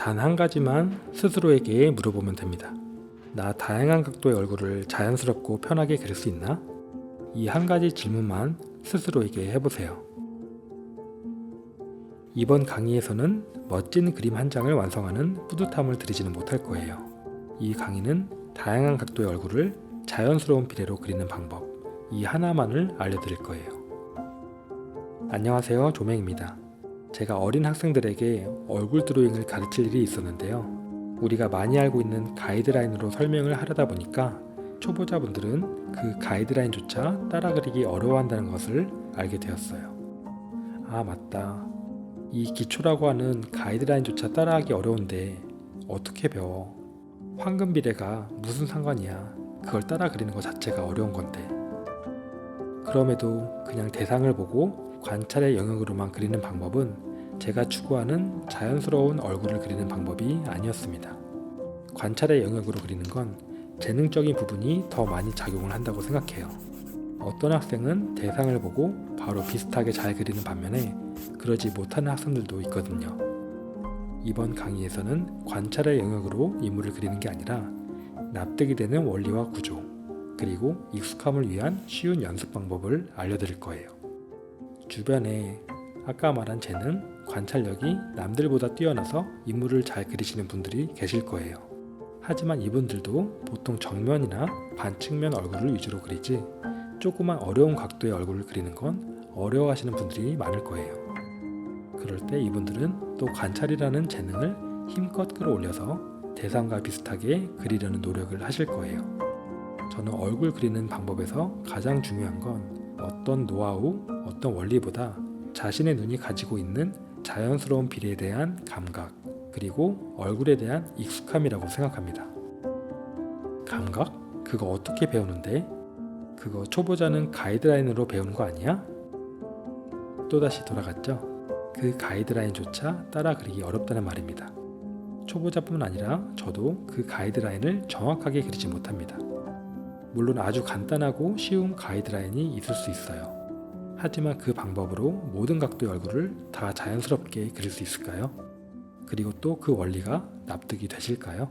단 한 가지만 스스로에게 물어보면 됩니다. 나 다양한 각도의 얼굴을 자연스럽고 편하게 그릴 수 있나? 이 한 가지 질문만 스스로에게 해보세요. 이번 강의에서는 멋진 그림 한 장을 완성하는 뿌듯함을 드리지는 못할 거예요. 이 강의는 다양한 각도의 얼굴을 자연스러운 비례로 그리는 방법, 이 하나만을 알려드릴 거예요. 안녕하세요, 조맹입니다. 제가 어린 학생들에게 얼굴 드로잉을 가르칠 일이 있었는데요. 우리가 많이 알고 있는 가이드라인으로 설명을 하려다 보니까 초보자분들은 그 가이드라인조차 따라 그리기 어려워한다는 것을 알게 되었어요. 아, 맞다. 이 기초라고 하는 가이드라인조차 따라하기 어려운데 어떻게 배워? 황금 비례가 무슨 상관이야? 그걸 따라 그리는 것 자체가 어려운 건데. 그럼에도 그냥 대상을 보고 관찰의 영역으로만 그리는 방법은 제가 추구하는 자연스러운 얼굴을 그리는 방법이 아니었습니다. 관찰의 영역으로 그리는 건 재능적인 부분이 더 많이 작용을 한다고 생각해요. 어떤 학생은 대상을 보고 바로 비슷하게 잘 그리는 반면에 그러지 못하는 학생들도 있거든요. 이번 강의에서는 관찰의 영역으로 인물을 그리는 게 아니라 납득이 되는 원리와 구조, 그리고 익숙함을 위한 쉬운 연습 방법을 알려드릴 거예요. 주변에 아까 말한 재능, 관찰력이 남들보다 뛰어나서 인물을 잘 그리시는 분들이 계실 거예요. 하지만 이분들도 보통 정면이나 반측면 얼굴을 위주로 그리지 조그만 어려운 각도의 얼굴을 그리는 건 어려워하시는 분들이 많을 거예요. 그럴 때 이분들은 또 관찰이라는 재능을 힘껏 끌어올려서 대상과 비슷하게 그리려는 노력을 하실 거예요. 저는 얼굴 그리는 방법에서 가장 중요한 건 어떤 노하우, 어떤 원리보다 자신의 눈이 가지고 있는 자연스러운 비례에 대한 감각, 그리고 얼굴에 대한 익숙함이라고 생각합니다. 감각? 그거 어떻게 배우는데? 그거 초보자는 가이드라인으로 배우는 거 아니야? 또다시 돌아갔죠? 그 가이드라인조차 따라 그리기 어렵다는 말입니다. 초보자뿐만 아니라 저도 그 가이드라인을 정확하게 그리지 못합니다. 물론 아주 간단하고 쉬운 가이드라인이 있을 수 있어요. 하지만 그 방법으로 모든 각도의 얼굴을 다 자연스럽게 그릴 수 있을까요? 그리고 또 그 원리가 납득이 되실까요?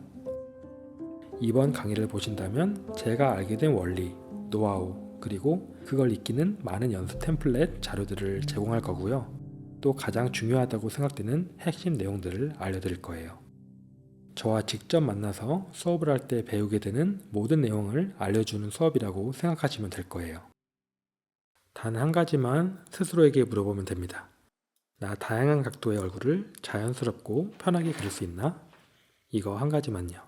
이번 강의를 보신다면 제가 알게 된 원리, 노하우, 그리고 그걸 익히는 많은 연습 템플릿 자료들을 제공할 거고요. 또 가장 중요하다고 생각되는 핵심 내용들을 알려드릴 거예요. 저와 직접 만나서 수업을 할 때 배우게 되는 모든 내용을 알려주는 수업이라고 생각하시면 될 거예요. 단 한 가지만 스스로에게 물어보면 됩니다. 나 다양한 각도의 얼굴을 자연스럽고 편하게 그릴 수 있나? 이거 한 가지만요.